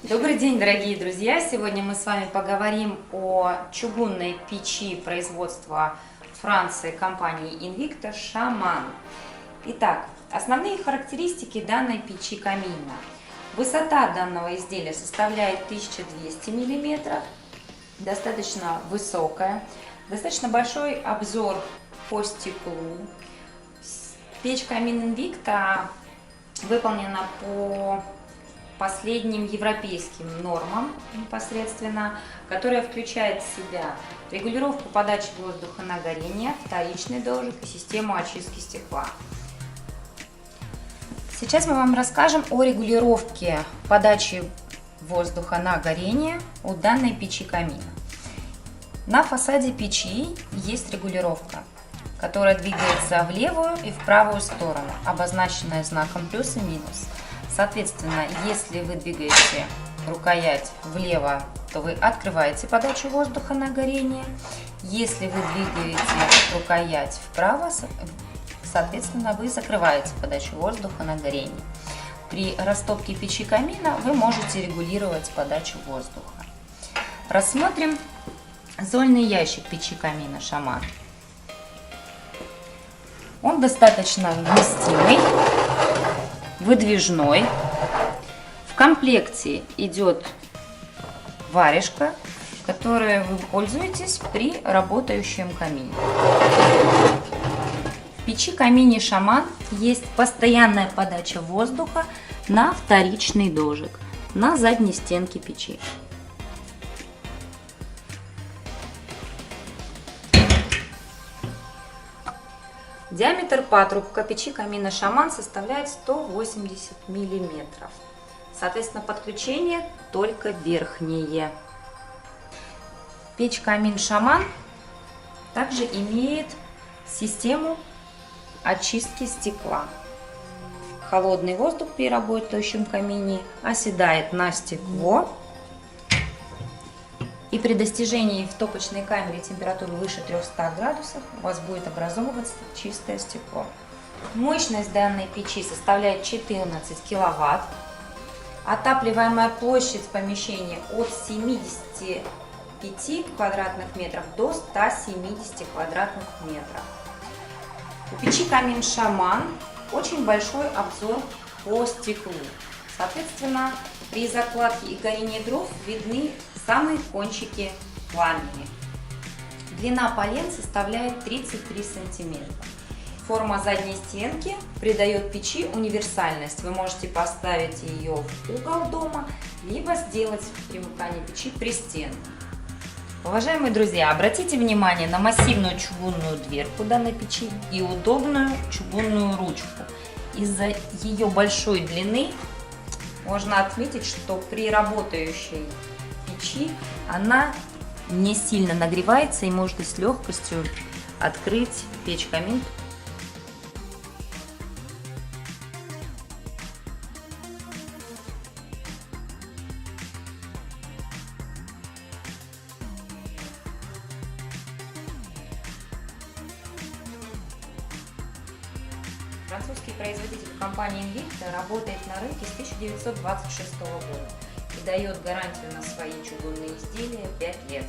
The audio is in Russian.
Добрый день, дорогие друзья! Сегодня мы с вами поговорим о чугунной печи производства Франции компании Invicta Shaman. Итак, основные характеристики данной печи камина. Высота данного изделия составляет 1200 мм, достаточно высокая, достаточно большой обзор по стеклу. Печь камин Invicta выполнена по последним европейским нормам непосредственно, которая включает в себя регулировку подачи воздуха на горение, вторичный дождь и систему очистки стекла. Сейчас мы вам расскажем о регулировке подачи воздуха на горение у данной печи камина. На фасаде печи есть регулировка, которая двигается в левую и в правую сторону, обозначенная знаком плюс и минус. Соответственно, если вы двигаете рукоять влево, то вы открываете подачу воздуха на горение. Если вы двигаете рукоять вправо, соответственно, вы закрываете подачу воздуха на горение. При растопке печи камина вы можете регулировать подачу воздуха. Рассмотрим зольный ящик печи камина Shaman. Он достаточно вместимый, выдвижной. В комплекте идет варежка, которой вы пользуетесь при работающем камине. В печи камине Shaman есть постоянная подача воздуха на вторичный дожик на задней стенке печи. Диаметр патрубка печи камина Shaman составляет 180 мм. Соответственно, подключение только верхнее. Печь камин Shaman также имеет систему очистки стекла. Холодный воздух при работающем камине оседает на стекло. И при достижении в топочной камере температуры выше 300 градусов у вас будет образовываться чистое стекло. Мощность данной печи составляет 14 киловатт. Отапливаемая площадь помещения от 75 квадратных метров до 170 квадратных метров. У печи камин Shaman очень большой обзор по стеклу. Соответственно, при закладке и горении дров видны самые кончики пламени. Длина полен составляет 33 сантиметра. Форма задней стенки придает печи универсальность. Вы можете поставить ее в угол дома, либо сделать примыкание печи пристенку. Уважаемые друзья, обратите внимание на массивную чугунную дверку данной печи и удобную чугунную ручку. Из-за ее большой длины можно отметить, что при работающей печи она не сильно нагревается и можно с легкостью открыть печь-камин. Французский производитель компании Invicta работает на рынке с 1926 года и дает гарантию на свои чугунные изделия 5 лет.